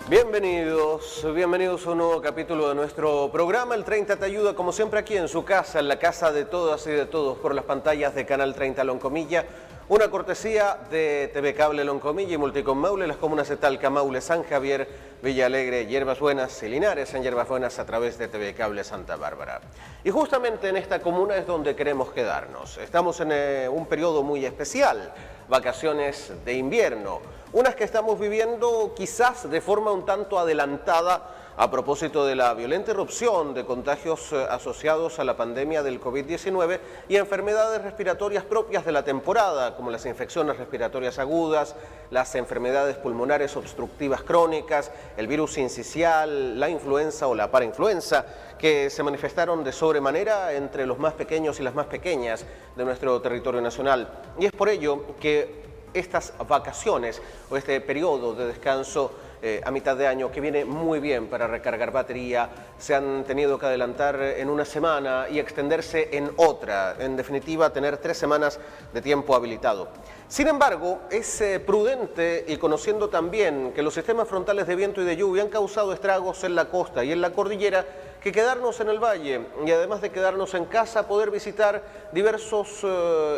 Bienvenidos a un nuevo capítulo de nuestro programa. El 30 te ayuda, como siempre, aquí en su casa, en la casa de todas y de todos, por las pantallas de Canal 30 Loncomilla. Una cortesía de TV Cable Loncomilla y Multicom Maule, las comunas de Talca, Maule, San Javier, Villa Alegre, Hierbas Buenas y Linares, en Hierbas Buenas a través de TV Cable Santa Bárbara. Y justamente en esta comuna es donde queremos quedarnos. Estamos en un periodo muy especial, vacaciones de invierno. Unas que estamos viviendo quizás de forma un tanto adelantada a propósito de la violenta irrupción de contagios asociados a la pandemia del COVID-19 y enfermedades respiratorias propias de la temporada, como las infecciones respiratorias agudas, las enfermedades pulmonares obstructivas crónicas, el virus sincicial, la influenza o la parainfluenza, que se manifestaron de sobremanera entre los más pequeños y las más pequeñas de nuestro territorio nacional. Y es por ello que estas vacaciones o este periodo de descanso a mitad de año, que viene muy bien para recargar batería, se han tenido que adelantar en una semana y extenderse en otra. En definitiva, tener 3 semanas de tiempo habilitado. Sin embargo, es prudente, y conociendo también que los sistemas frontales de viento y de lluvia han causado estragos en la costa y en la cordillera, que quedarnos en el valle y además de quedarnos en casa, poder visitar diversos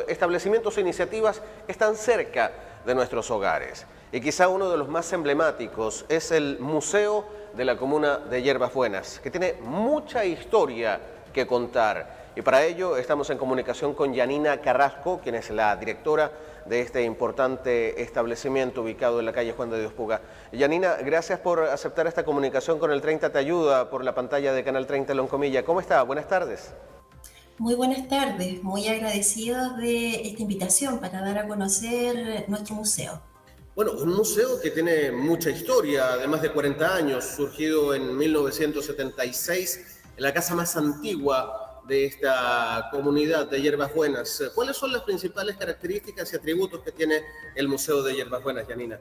establecimientos e iniciativas que están cerca de nuestros hogares. Y quizá uno de los más emblemáticos es el Museo de la Comuna de Hierbas Buenas, que tiene mucha historia que contar. Y para ello estamos en comunicación con Yanina Carrasco, quien es la directora de este importante establecimiento ubicado en la calle Juan de Dios Puga. Yanina, gracias por aceptar esta comunicación con el 30 Te Ayuda por la pantalla de Canal 30 Loncomilla. ¿Cómo está? Buenas tardes. Muy buenas tardes, muy agradecidos de esta invitación para dar a conocer nuestro museo. Bueno, un museo que tiene mucha historia, de más de 40 años, surgido en 1976, en la casa más antigua de esta comunidad de Hierbas Buenas. ¿Cuáles son las principales características y atributos que tiene el Museo de Hierbas Buenas, Yanina?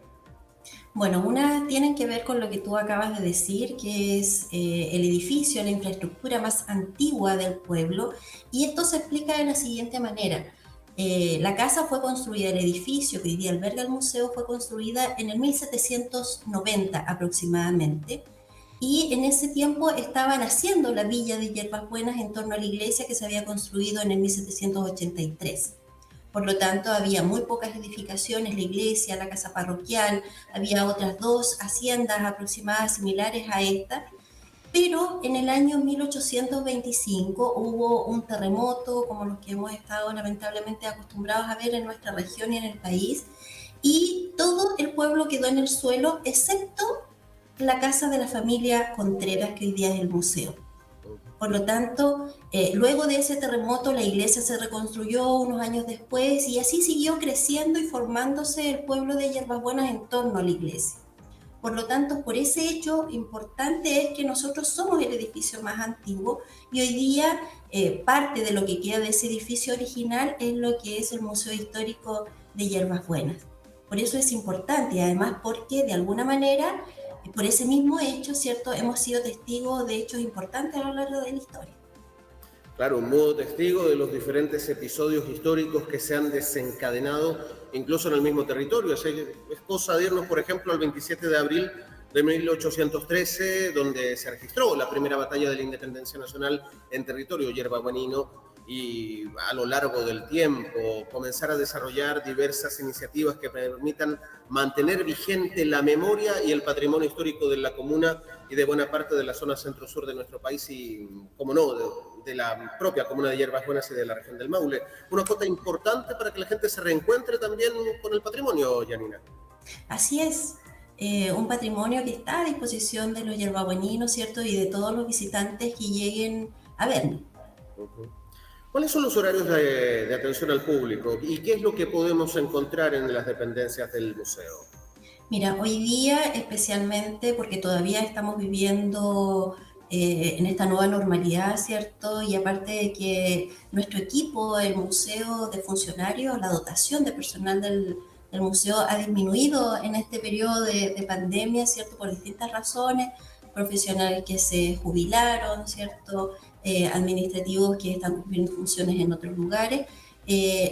Bueno, unas tienen que ver con lo que tú acabas de decir, que es el edificio, la infraestructura más antigua del pueblo, y esto se explica de la siguiente manera. La casa fue construida, el edificio que hoy día alberga el museo fue construida en el 1790 aproximadamente, y en ese tiempo estaban haciendo la villa de Hierbas Buenas en torno a la iglesia que se había construido en el 1783. Por lo tanto, había muy pocas edificaciones, la iglesia, la casa parroquial, había otras 2 haciendas aproximadas similares a esta, pero en el año 1825 hubo un terremoto, como los que hemos estado lamentablemente acostumbrados a ver en nuestra región y en el país, y todo el pueblo quedó en el suelo, excepto la casa de la familia Contreras, que hoy día es el museo. Por lo tanto, luego de ese terremoto, la iglesia se reconstruyó unos años después y así siguió creciendo y formándose el pueblo de Hierbas Buenas en torno a la iglesia. Por lo tanto, por ese hecho importante es que nosotros somos el edificio más antiguo y hoy día parte de lo que queda de ese edificio original es lo que es el Museo Histórico de Hierbas Buenas. Por eso es importante y además porque de alguna manera, por ese mismo hecho, ¿cierto?, hemos sido testigos de hechos importantes a lo largo de la historia. Claro, un modo testigo de los diferentes episodios históricos que se han desencadenado incluso en el mismo territorio. Es cosa de irnos, por ejemplo, al 27 de abril de 1813, donde se registró la primera batalla de la independencia nacional en territorio yerbabuenino, y a lo largo del tiempo comenzar a desarrollar diversas iniciativas que permitan mantener vigente la memoria y el patrimonio histórico de la comuna y de buena parte de la zona centro-sur de nuestro país y, como no, de la propia comuna de Hierbas Buenas y de la región del Maule. Una cuota importante para que la gente se reencuentre también con el patrimonio, Yanina. Así es, un patrimonio que está a disposición de los yerbabueninos, ¿cierto?, y de todos los visitantes que lleguen a vernos. ¿Cuáles son los horarios de atención al público y qué es lo que podemos encontrar en las dependencias del museo? Mira, hoy día especialmente porque todavía estamos viviendo en esta nueva normalidad, ¿cierto? Y aparte de que nuestro equipo, el museo de funcionarios, la dotación de personal del museo ha disminuido en este periodo de pandemia, ¿cierto? Por distintas razones, profesionales que se jubilaron, ¿cierto? Administrativos que están cumpliendo funciones en otros lugares.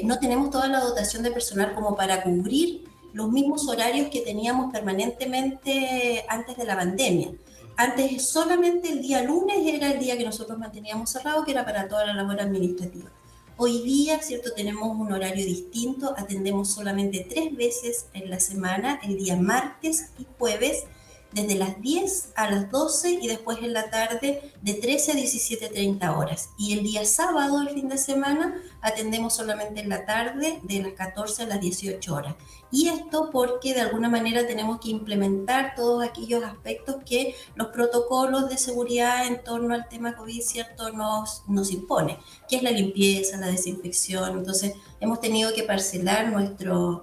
No tenemos toda la dotación de personal como para cubrir los mismos horarios que teníamos permanentemente antes de la pandemia. Antes solamente el día lunes era el día que nosotros manteníamos cerrado, que era para toda la labor administrativa. Hoy día, ¿cierto? Tenemos un horario distinto, atendemos solamente 3 veces en la semana, el día martes y jueves, desde las 10 a las 12 y después en la tarde de 13 a 17:30 horas. Y el día sábado, el fin de semana, atendemos solamente en la tarde de las 14 a las 18 horas. Y esto porque de alguna manera tenemos que implementar todos aquellos aspectos que los protocolos de seguridad en torno al tema COVID, ¿cierto?, nos impone, que es la limpieza, la desinfección. Entonces, hemos tenido que parcelar nuestros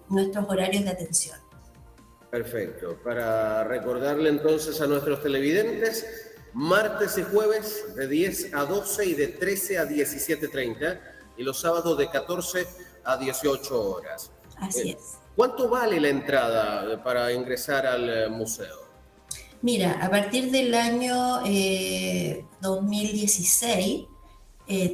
horarios de atención. Perfecto. Para recordarle entonces a nuestros televidentes, martes y jueves de 10 a 12 y de 13 a 17:30 y los sábados de 14 a 18 horas. Así es. ¿Cuánto vale la entrada para ingresar al museo? Mira, a partir del año 2016,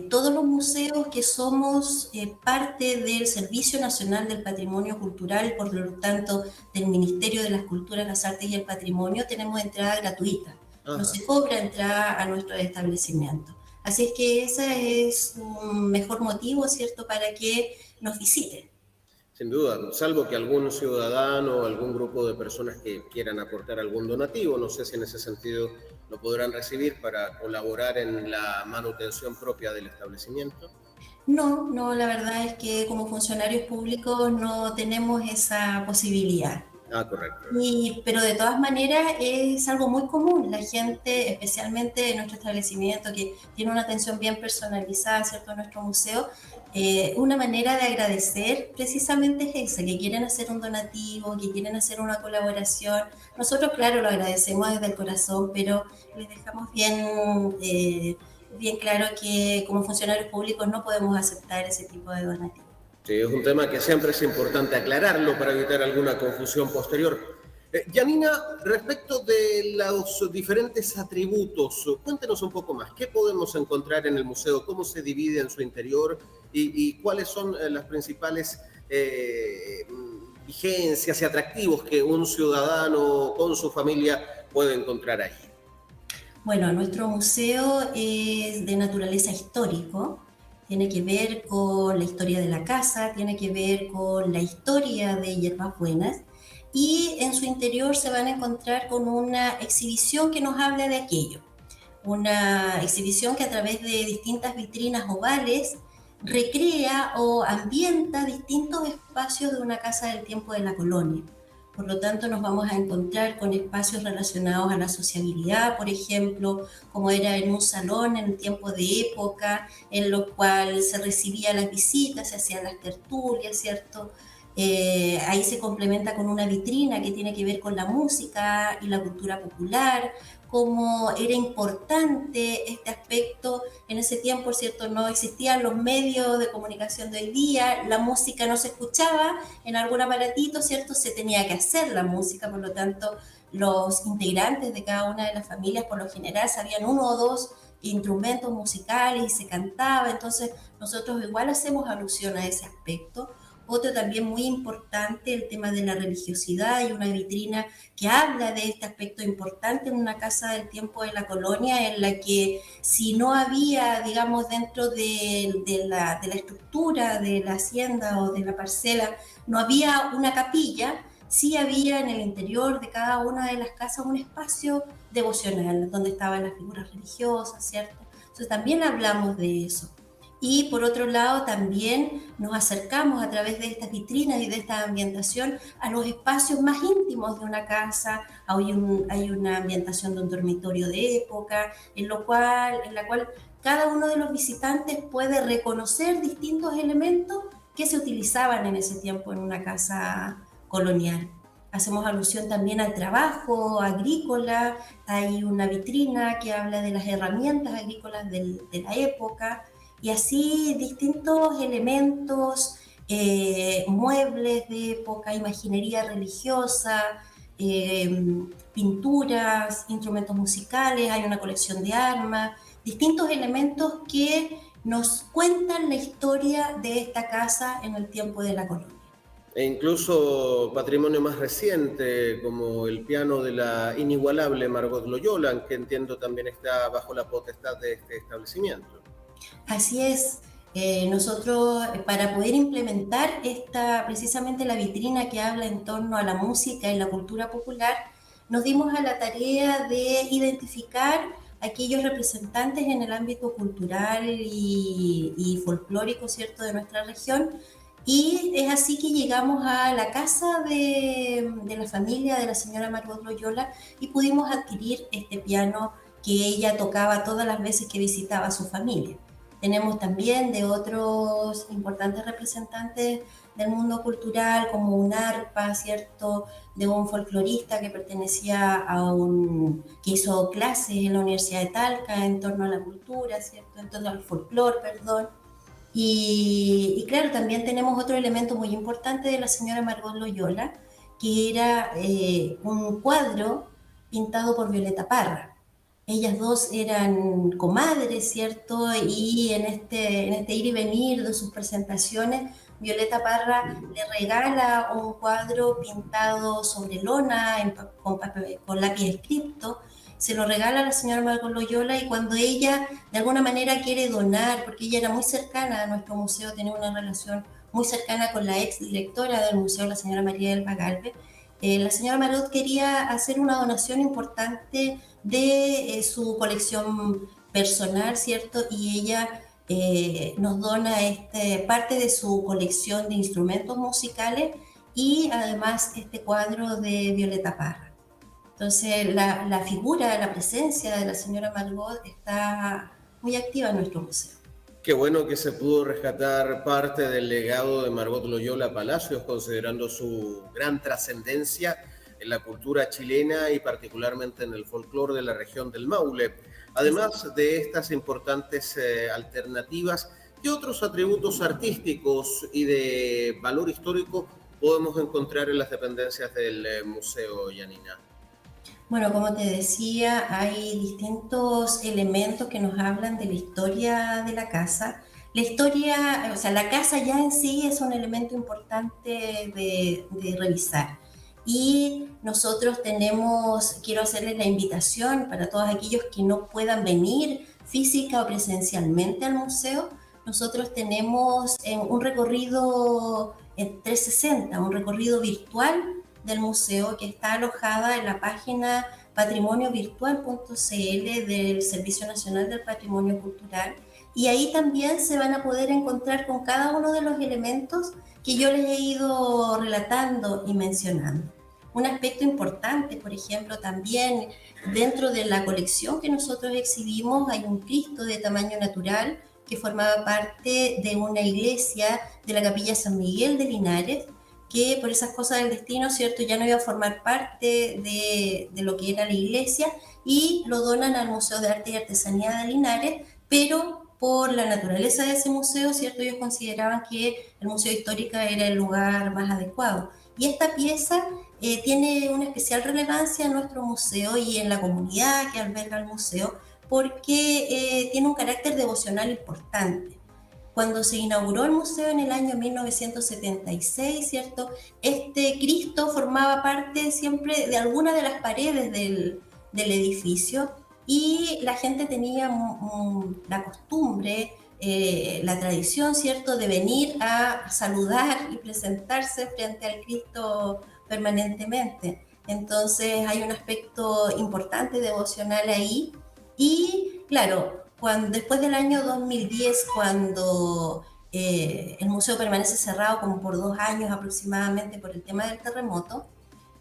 todos los museos que somos parte del Servicio Nacional del Patrimonio Cultural, por lo tanto del Ministerio de las Culturas, las Artes y el Patrimonio, tenemos entrada gratuita. No se cobra entrada a nuestro establecimiento. Así es que ese es un mejor motivo, ¿cierto?, para que nos visiten. Sin duda, salvo que algún ciudadano o algún grupo de personas que quieran aportar algún donativo, no sé si en ese sentido lo podrán recibir para colaborar en la manutención propia del establecimiento. No, la verdad es que como funcionarios públicos no tenemos esa posibilidad. Ah, correcto. Pero de todas maneras es algo muy común. La gente, especialmente en nuestro establecimiento, que tiene una atención bien personalizada, ¿cierto?, en nuestro museo, una manera de agradecer precisamente es esa, que quieren hacer un donativo, que quieren hacer una colaboración. Nosotros, claro, lo agradecemos desde el corazón, pero les dejamos bien claro que como funcionarios públicos no podemos aceptar ese tipo de donativos. Sí, es un tema que siempre es importante aclararlo para evitar alguna confusión posterior. Janina, respecto de los diferentes atributos, cuéntenos un poco más. ¿Qué podemos encontrar en el museo? ¿Cómo se divide en su interior? ¿Y cuáles son las principales vigencias y atractivos que un ciudadano con su familia puede encontrar ahí? Bueno, nuestro museo es de naturaleza histórico. Tiene que ver con la historia de la casa, tiene que ver con la historia de Hierbas Buenas, y en su interior se van a encontrar con una exhibición que nos habla de aquello. Una exhibición que a través de distintas vitrinas ovales recrea o ambienta distintos espacios de una casa del tiempo de la colonia. Por lo tanto, nos vamos a encontrar con espacios relacionados a la sociabilidad, por ejemplo, como era en un salón en el tiempo de época, en lo cual se recibían las visitas, se hacían las tertulias, ¿cierto? Ahí se complementa con una vitrina que tiene que ver con la música y la cultura popular, cómo era importante este aspecto en ese tiempo, ¿cierto? No existían los medios de comunicación de hoy día, la música no se escuchaba en algún aparatito, ¿cierto? Se tenía que hacer la música, por lo tanto, los integrantes de cada una de las familias, por lo general, sabían uno o dos instrumentos musicales y se cantaba. Entonces, nosotros igual hacemos alusión a ese aspecto. Otro también muy importante, el tema de la religiosidad, y una vitrina que habla de este aspecto importante en una casa del tiempo de la colonia, en la que si no había, digamos, dentro de la estructura de la hacienda o de la parcela, no había una capilla, sí había en el interior de cada una de las casas un espacio devocional, donde estaban las figuras religiosas, ¿cierto? Entonces también hablamos de eso. Y por otro lado, también nos acercamos a través de estas vitrinas y de esta ambientación a los espacios más íntimos de una casa. Hay una ambientación de un dormitorio de época, en la cual cada uno de los visitantes puede reconocer distintos elementos que se utilizaban en ese tiempo en una casa colonial. Hacemos alusión también al trabajo agrícola. Hay una vitrina que habla de las herramientas agrícolas de la época. Y así distintos elementos, muebles de época, imaginería religiosa, pinturas, instrumentos musicales, hay una colección de armas, distintos elementos que nos cuentan la historia de esta casa en el tiempo de la colonia. E incluso patrimonio más reciente, como el piano de la inigualable Margot Loyola, que entiendo también está bajo la potestad de este establecimiento. Así es. Nosotros, para poder implementar precisamente la vitrina que habla en torno a la música y la cultura popular, nos dimos a la tarea de identificar aquellos representantes en el ámbito cultural y folclórico, ¿cierto?, de nuestra región. Y es así que llegamos a la casa de la familia de la señora Margot Loyola y pudimos adquirir este piano que ella tocaba todas las veces que visitaba a su familia. Tenemos también de otros importantes representantes del mundo cultural, como un arpa, ¿cierto?, de un folclorista que pertenecía que hizo clases en la Universidad de Talca en torno a la cultura, ¿cierto?, en torno al folclore, perdón. Y claro, también tenemos otro elemento muy importante de la señora Margot Loyola, que era un cuadro pintado por Violeta Parra. Ellas dos eran comadres, ¿cierto? Y en este ir y venir de sus presentaciones, Violeta Parra le regala un cuadro pintado sobre lona, con lápiz escrito, se lo regala a la señora Margot Loyola, y cuando ella de alguna manera quiere donar, porque ella era muy cercana a nuestro museo, tenía una relación muy cercana con la ex directora del museo, la señora María del Galvez, la señora Margot quería hacer una donación importante de su colección personal, ¿cierto? Y ella nos dona parte de su colección de instrumentos musicales y además este cuadro de Violeta Parra. Entonces, la figura, la presencia de la señora Margot está muy activa en nuestro museo. Qué bueno que se pudo rescatar parte del legado de Margot Loyola Palacios, considerando su gran trascendencia en la cultura chilena y particularmente en el folclore de la región del Maule. Además de estas importantes alternativas, ¿qué otros atributos artísticos y de valor histórico podemos encontrar en las dependencias del Museo, Yanina? Bueno, como te decía, hay distintos elementos que nos hablan de la historia de la casa. La historia, o sea, la casa ya en sí es un elemento importante de revisar. Y nosotros quiero hacerles la invitación para todos aquellos que no puedan venir física o presencialmente al museo. Nosotros tenemos un recorrido en 360, un recorrido virtual del museo, que está alojada en la página patrimoniovirtual.cl del Servicio Nacional del Patrimonio Cultural, y ahí también se van a poder encontrar con cada uno de los elementos que yo les he ido relatando y mencionando. Un aspecto importante, por ejemplo, también dentro de la colección que nosotros exhibimos hay un Cristo de tamaño natural que formaba parte de una iglesia de la Capilla San Miguel de Linares, que por esas cosas del destino, ¿cierto?, ya no iba a formar parte de lo que era la iglesia, y lo donan al Museo de Arte y Artesanía de Linares, pero por la naturaleza de ese museo, ¿cierto?, ellos consideraban que el Museo Histórico era el lugar más adecuado. Y esta pieza tiene una especial relevancia en nuestro museo y en la comunidad que alberga el museo, porque tiene un carácter devocional importante. Cuando se inauguró el museo en el año 1976, ¿cierto?, este Cristo formaba parte siempre de alguna de las paredes del edificio, y la gente tenía la costumbre, la tradición, ¿cierto?, de venir a saludar y presentarse frente al Cristo permanentemente. Entonces hay un aspecto importante devocional ahí. Y claro, después del año 2010, cuando el museo permanece cerrado como por 2 años aproximadamente por el tema del terremoto,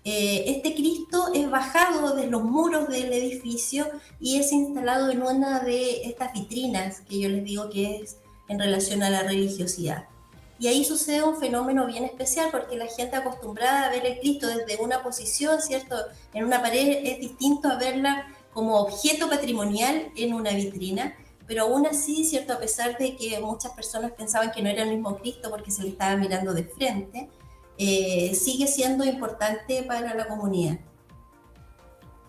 este Cristo es bajado de los muros del edificio y es instalado en una de estas vitrinas que yo les digo que es en relación a la religiosidad. Y ahí sucede un fenómeno bien especial, porque la gente acostumbrada a ver el Cristo desde una posición, ¿cierto?, en una pared, es distinto a verla como objeto patrimonial en una vitrina. Pero aún así, ¿cierto?, a pesar de que muchas personas pensaban que no era el mismo Cristo porque se le estaba mirando de frente, sigue siendo importante para la comunidad.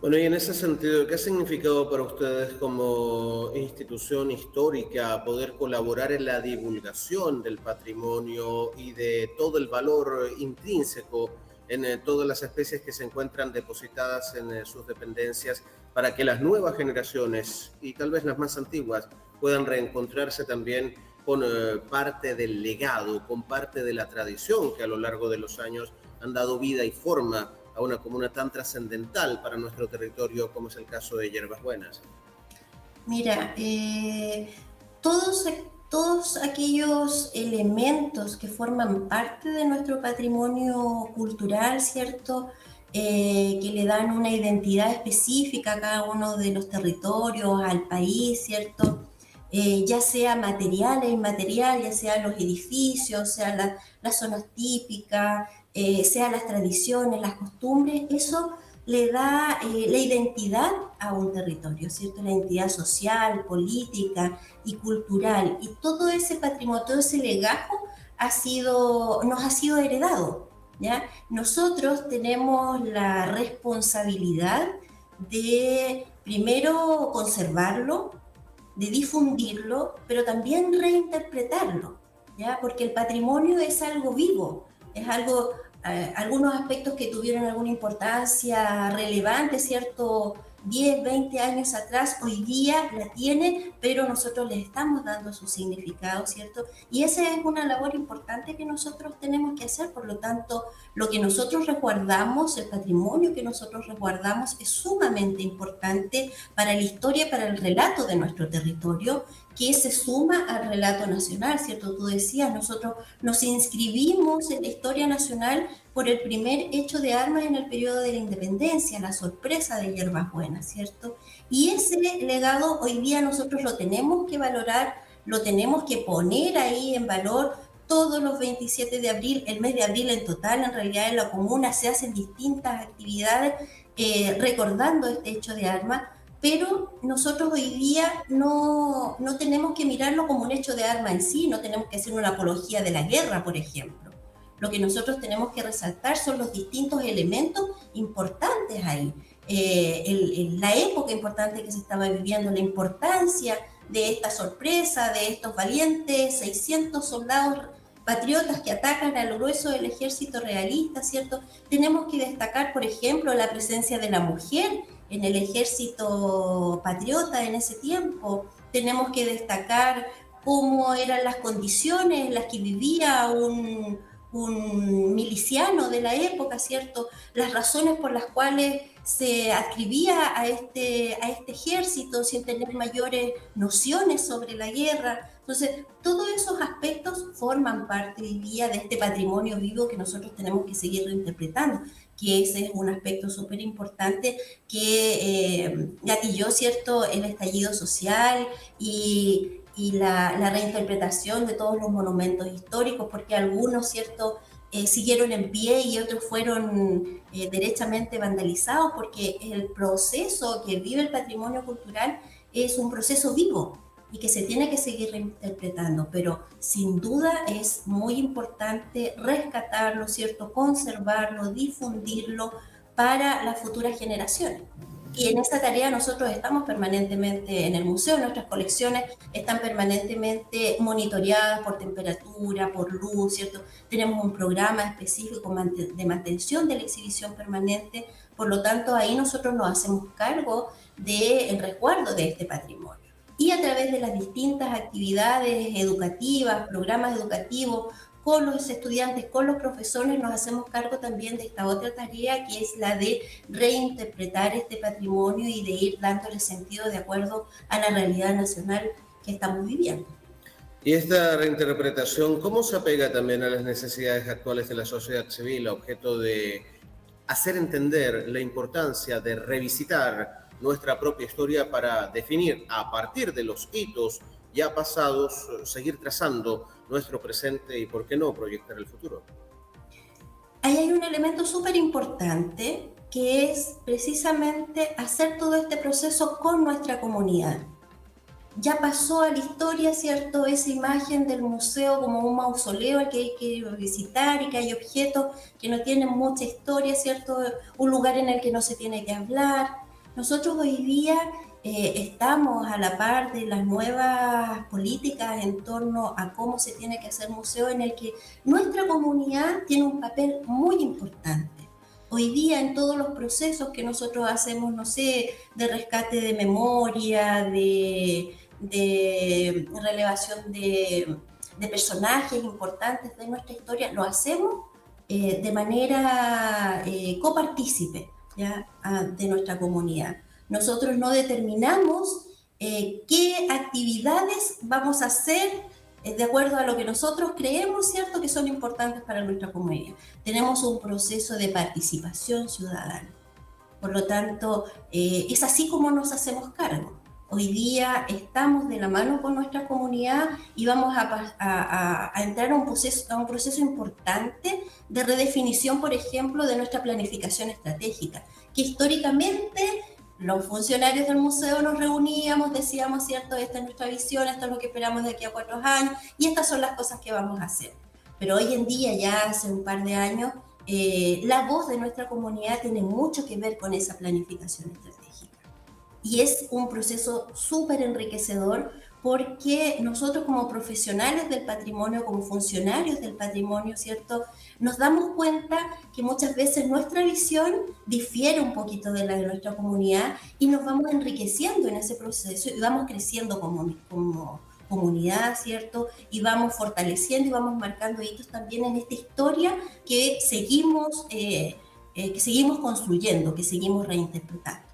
Bueno, y en ese sentido, ¿qué ha significado para ustedes como institución histórica poder colaborar en la divulgación del patrimonio y de todo el valor intrínseco en todas las especies que se encuentran depositadas en sus dependencias para que las nuevas generaciones y tal vez las más antiguas puedan reencontrarse también con parte del legado, con parte de la tradición que a lo largo de los años han dado vida y forma a una comuna tan trascendental para nuestro territorio como es el caso de Yerbas Buenas? Mira, todos, todos aquellos elementos que forman parte de nuestro patrimonio cultural, ¿cierto? Que le dan una identidad específica a cada uno de los territorios, al país, ¿cierto? Ya sea material e inmaterial, ya sean los edificios, sea las zonas típicas, sean las tradiciones, las costumbres, eso le da la identidad a un territorio, ¿cierto? La identidad social, política y cultural. Y todo ese patrimonio, todo ese legajo nos ha sido heredado, ¿ya? Nosotros tenemos la responsabilidad de, primero, conservarlo, de difundirlo, pero también reinterpretarlo, ¿ya? Porque el patrimonio es algo vivo, es algo, algunos aspectos que tuvieron alguna importancia relevante, ¿cierto? 10, 20 años atrás, hoy día la tiene, pero nosotros le estamos dando su significado, ¿cierto? Y esa es una labor importante que nosotros tenemos que hacer, por lo tanto, lo que nosotros resguardamos, el patrimonio que nosotros resguardamos es sumamente importante para la historia, para el relato de nuestro territorio, que se suma al relato nacional, ¿cierto? Tú decías, nosotros nos inscribimos en la historia nacional por el primer hecho de armas en el periodo de la independencia, la sorpresa de Yerbas Buenas, ¿cierto? Y ese legado hoy día nosotros lo tenemos que valorar, lo tenemos que poner ahí en valor. Todos los 27 de abril, el mes de abril en total, en realidad en la comuna se hacen distintas actividades recordando este hecho de armas, pero nosotros hoy día no tenemos que mirarlo como un hecho de arma en sí, no tenemos que hacer una apología de la guerra, por ejemplo. Lo que nosotros tenemos que resaltar son los distintos elementos importantes ahí. La época importante que se estaba viviendo, la importancia de esta sorpresa, de estos valientes 600 soldados patriotas que atacan al grueso del ejército realista, ¿cierto? Tenemos que destacar, por ejemplo, la presencia de la mujer en el ejército patriota en ese tiempo. Tenemos que destacar cómo eran las condiciones en las que vivía un miliciano de la época, ¿cierto? Las razones por las cuales se adscribía a este ejército sin tener mayores nociones sobre la guerra. Entonces, todos esos aspectos forman parte hoy día de este patrimonio vivo que nosotros tenemos que seguir reinterpretando, que ese es un aspecto súper importante que gatilló, ¿cierto?, el estallido social y la reinterpretación de todos los monumentos históricos, porque algunos, ¿cierto?, siguieron en pie y otros fueron derechamente vandalizados, porque el proceso que vive el patrimonio cultural es un proceso vivo y que se tiene que seguir reinterpretando, pero sin duda es muy importante rescatarlo, ¿cierto?, conservarlo, difundirlo para las futuras generaciones. Y en esta tarea nosotros estamos permanentemente en el museo, nuestras colecciones están permanentemente monitoreadas por temperatura, por luz, ¿cierto? Tenemos un programa específico de mantención de la exhibición permanente, por lo tanto ahí nosotros nos hacemos cargo del resguardo de este patrimonio. Y a través de las distintas actividades educativas, programas educativos, con los estudiantes, con los profesores, nos hacemos cargo también de esta otra tarea que es la de reinterpretar este patrimonio y de ir dándole sentido de acuerdo a la realidad nacional que estamos viviendo. Y esta reinterpretación, ¿cómo se apega también a las necesidades actuales de la sociedad civil, a objeto de hacer entender la importancia de revisitar nuestra propia historia para definir a partir de los hitos ya pasados, seguir trazando nuestro presente y, por qué no, proyectar el futuro? Ahí hay un elemento súper importante que es precisamente hacer todo este proceso con nuestra comunidad. Ya pasó a la historia, ¿cierto?, esa imagen del museo como un mausoleo al que hay que visitar y que hay objetos que no tienen mucha historia, ¿cierto?, un lugar en el que no se tiene que hablar. Nosotros hoy día estamos a la par de las nuevas políticas en torno a cómo se tiene que hacer museo, en el que nuestra comunidad tiene un papel muy importante. Hoy día en todos los procesos que nosotros hacemos, no sé, de rescate de memoria, de relevación de personajes importantes de nuestra historia, lo hacemos de manera copartícipe, ¿ya? De nuestra comunidad. Nosotros no determinamos qué actividades vamos a hacer de acuerdo a lo que nosotros creemos, ¿cierto?, que son importantes para nuestra comunidad. Tenemos un proceso de participación ciudadana. Por lo tanto, es así como nos hacemos cargo. Hoy día estamos de la mano con nuestra comunidad y vamos a entrar a un proceso importante de redefinición, por ejemplo, de nuestra planificación estratégica, que históricamente los funcionarios del museo nos reuníamos, decíamos, cierto, esta es nuestra visión, esto es lo que esperamos de aquí a 4 años y estas son las cosas que vamos a hacer. Pero hoy en día, ya hace un par de años, la voz de nuestra comunidad tiene mucho que ver con esa planificación estratégica. Y es un proceso súper enriquecedor porque nosotros como profesionales del patrimonio, como funcionarios del patrimonio, ¿cierto?, nos damos cuenta que muchas veces nuestra visión difiere un poquito de la de nuestra comunidad y nos vamos enriqueciendo en ese proceso y vamos creciendo como comunidad, ¿cierto? Y vamos fortaleciendo y vamos marcando hitos también en esta historia que seguimos construyendo, que seguimos reinterpretando.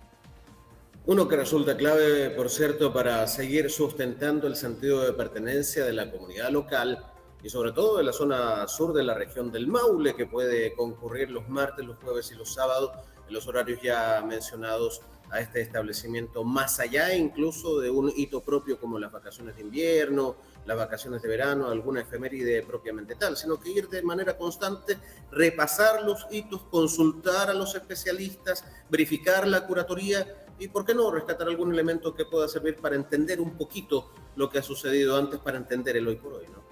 Uno que resulta clave, por cierto, para seguir sustentando el sentido de pertenencia de la comunidad local y sobre todo de la zona sur de la región del Maule, que puede concurrir los martes, los jueves y los sábados en los horarios ya mencionados a este establecimiento, más allá incluso de un hito propio como las vacaciones de invierno, las vacaciones de verano, alguna efeméride propiamente tal, sino que ir de manera constante, repasar los hitos, consultar a los especialistas, verificar la curatoría y, ¿por qué no?, rescatar algún elemento que pueda servir para entender un poquito lo que ha sucedido antes, para entender el hoy por hoy, ¿no?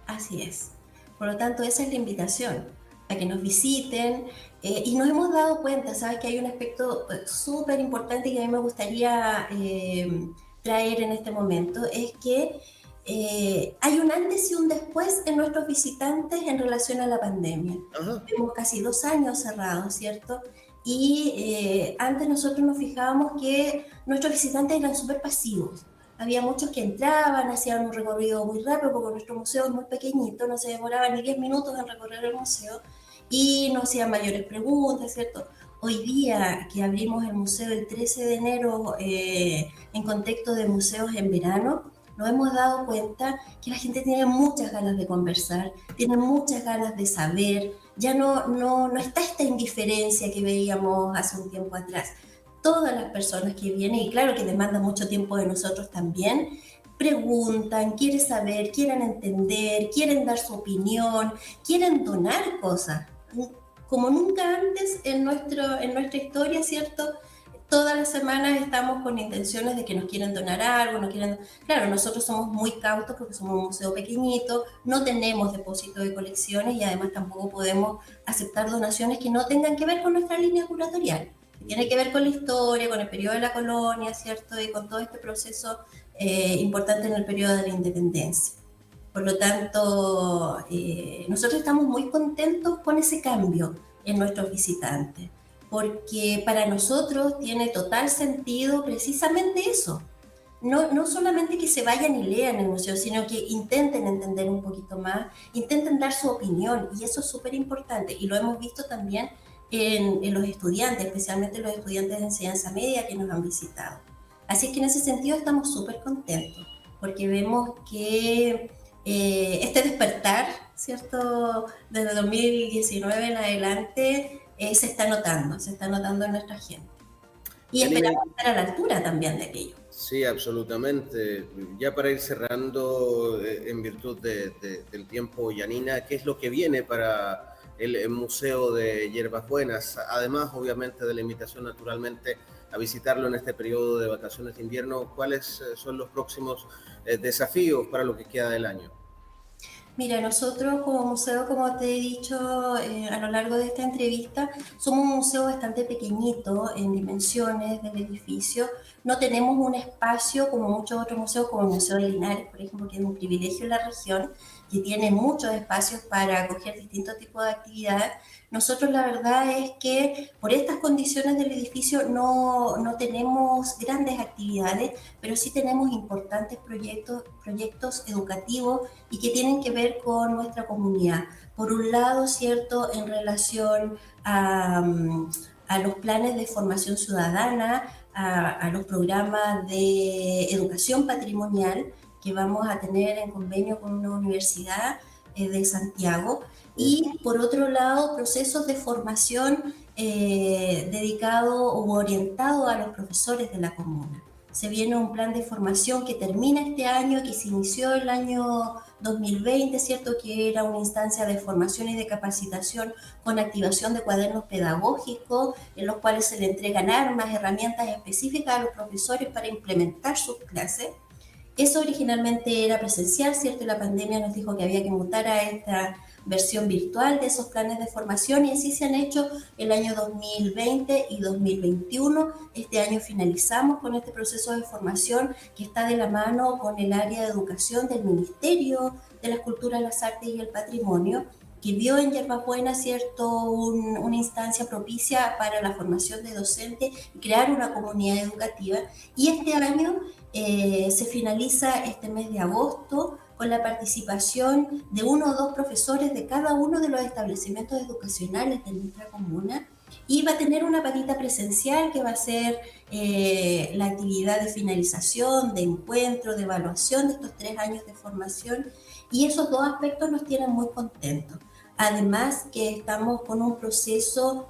Así es. Por lo tanto, esa es la invitación, a que nos visiten. Y nos hemos dado cuenta, ¿sabes?, que hay un aspecto súper importante que a mí me gustaría traer en este momento, es que hay un antes y un después en nuestros visitantes en relación a la pandemia. Ajá. Tenemos casi 2 años cerrados, ¿cierto? Y antes nosotros nos fijábamos que nuestros visitantes eran súper pasivos. Había muchos que entraban, hacían un recorrido muy rápido, porque nuestro museo es muy pequeñito, no se demoraba ni 10 minutos en recorrer el museo, y no hacían mayores preguntas, ¿cierto? Hoy día, que abrimos el museo el 13 de enero en contexto de museos en verano, nos hemos dado cuenta que la gente tiene muchas ganas de conversar, tiene muchas ganas de saber, ya no está esta indiferencia que veíamos hace un tiempo atrás. Todas las personas que vienen, y claro que demandan mucho tiempo de nosotros también, preguntan, quieren saber, quieren entender, quieren dar su opinión, quieren donar cosas. Como nunca antes en nuestra historia, ¿cierto? Todas las semanas estamos con intenciones de que nos quieren donar algo, nos quieren... Claro, nosotros somos muy cautos porque somos un museo pequeñito, no tenemos depósito de colecciones y además tampoco podemos aceptar donaciones que no tengan que ver con nuestra línea curatorial, que tiene que ver con la historia, con el periodo de la colonia, ¿cierto? Y con todo este proceso importante en el periodo de la independencia. Por lo tanto, nosotros estamos muy contentos con ese cambio en nuestros visitantes, porque para nosotros tiene total sentido precisamente eso. No solamente que se vayan y lean el museo, sino que intenten entender un poquito más, intenten dar su opinión, y eso es súper importante, y lo hemos visto también en los estudiantes, especialmente los estudiantes de enseñanza media que nos han visitado. Así es que en ese sentido estamos súper contentos, porque vemos que este despertar, ¿cierto?, desde 2019 en adelante, se está notando en nuestra gente. Y Yanina, esperamos estar a la altura también de aquello. sí, absolutamente. Ya para ir cerrando, en virtud del tiempo, Yanina, ¿qué es lo que viene para el Museo de Hierbas Buenas? Además, obviamente, de la invitación, naturalmente, a visitarlo en este periodo de vacaciones de invierno, ¿cuáles son los próximos desafíos para lo que queda del año? Mira, nosotros como museo, como te he dicho a lo largo de esta entrevista, somos un museo bastante pequeñito en dimensiones del edificio. No tenemos un espacio como muchos otros museos, como el Museo de Linares, por ejemplo, que es un privilegio en la región, que tiene muchos espacios para acoger distintos tipos de actividades. Nosotros la verdad es que por estas condiciones del edificio no tenemos grandes actividades, pero sí tenemos importantes proyectos educativos y que tienen que ver con nuestra comunidad. Por un lado, ¿cierto?, en relación a los planes de formación ciudadana, a los programas de educación patrimonial que vamos a tener en convenio con una universidad de Santiago, y por otro lado, procesos de formación dedicado o orientado a los profesores de la comuna. Se viene un plan de formación que termina este año, que se inició el año 2020, ¿cierto? Que era una instancia de formación y de capacitación con activación de cuadernos pedagógicos, en los cuales se le entregan armas, herramientas específicas a los profesores para implementar sus clases. Eso originalmente era presencial, ¿cierto? Y la pandemia nos dijo que había que mutar a esta versión virtual de esos planes de formación, y así se han hecho el año 2020 y 2021. Este año finalizamos con este proceso de formación que está de la mano con el área de educación del Ministerio de las Culturas, las Artes y el Patrimonio, que vio en Yerbas Buenas, ¿cierto?, una instancia propicia para la formación de docentes y crear una comunidad educativa. Y este año se finaliza este mes de agosto con la participación de uno o dos profesores de cada uno de los establecimientos educacionales de nuestra comuna, y va a tener una patita presencial que va a ser la actividad de finalización, de encuentro, de evaluación de estos 3 años de formación, y esos dos aspectos nos tienen muy contentos. Además que estamos con un proceso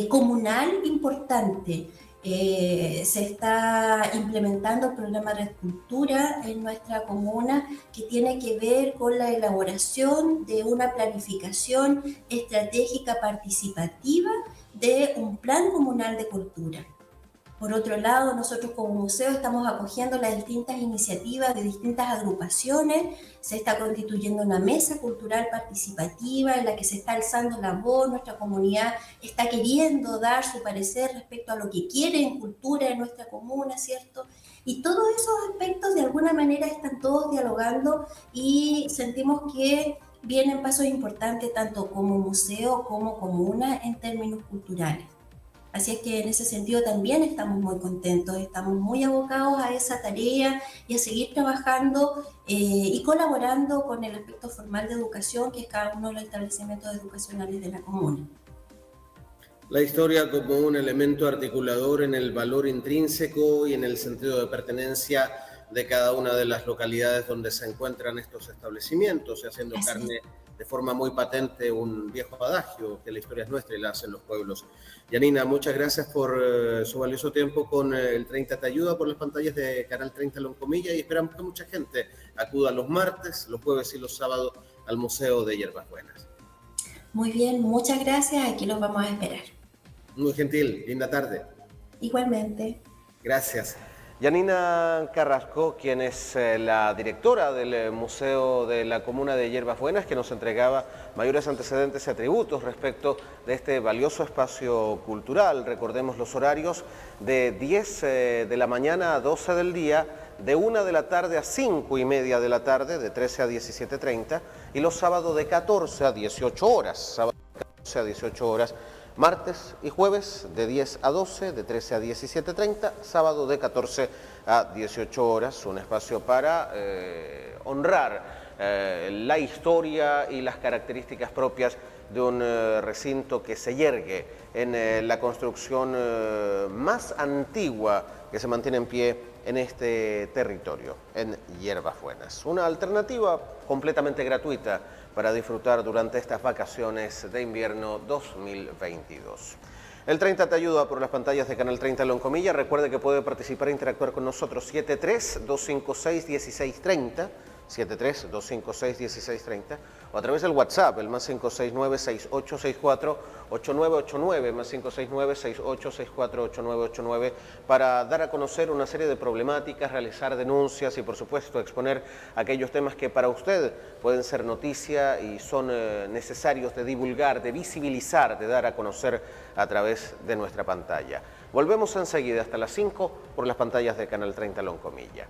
comunal importante. Se está implementando el programa Red Cultura en nuestra comuna, que tiene que ver con la elaboración de una planificación estratégica participativa de un plan comunal de cultura. Por otro lado, nosotros como museo estamos acogiendo las distintas iniciativas de distintas agrupaciones. Se está constituyendo una mesa cultural participativa en la que se está alzando la voz. Nuestra comunidad está queriendo dar su parecer respecto a lo que quiere en cultura en nuestra comuna, ¿cierto? Y todos esos aspectos de alguna manera están todos dialogando, y sentimos que vienen pasos importantes tanto como museo como comuna en términos culturales. Así es que en ese sentido también estamos muy contentos, estamos muy abocados a esa tarea y a seguir trabajando y colaborando con el aspecto formal de educación, que es cada uno de los establecimientos educacionales de la comuna. La historia como un elemento articulador en el valor intrínseco y en el sentido de pertenencia de cada una de las localidades donde se encuentran estos establecimientos, y haciendo carne de forma muy patente un viejo adagio, que la historia es nuestra y la hacen los pueblos. Yanina, muchas gracias por su valioso tiempo con el 30 Te Ayuda por las pantallas de Canal 30 Loncomilla, y esperamos que mucha gente acuda los martes, los jueves y los sábados al Museo de Yerbas Buenas. Muy bien, muchas gracias, aquí los vamos a esperar. Muy gentil, linda tarde. Igualmente. Gracias. Yanina Carrasco, quien es la directora del Museo de la Comuna de Yerbas Buenas, que nos entregaba mayores antecedentes y atributos respecto de este valioso espacio cultural. Recordemos los horarios: de 10 de la mañana a 12 del día, de 1 de la tarde a 5 y media de la tarde, de 13 a 17:30, y los sábados de 14 a 18 horas. Sábado de 14 a 18 horas. Martes y jueves de 10 a 12, de 13 a 17:30, sábado de 14 a 18 horas, un espacio para honrar la historia y las características propias de un recinto que se yergue en la construcción más antigua que se mantiene en pie en este territorio, en Yerbas Buenas. Una alternativa completamente gratuita para disfrutar durante estas vacaciones de invierno 2022. El 30 Te Ayuda por las pantallas de Canal 30 Loncomilla. Recuerde que puede participar e interactuar con nosotros. 73-256-1630, 73-256-1630 o a través del WhatsApp, el más 569-6864-8989, más 569-6864-8989, para dar a conocer una serie de problemáticas, realizar denuncias y, por supuesto, exponer aquellos temas que para usted pueden ser noticia y son necesarios de divulgar, de visibilizar, de dar a conocer a través de nuestra pantalla. Volvemos enseguida hasta las 5 por las pantallas de Canal 30 Loncomilla.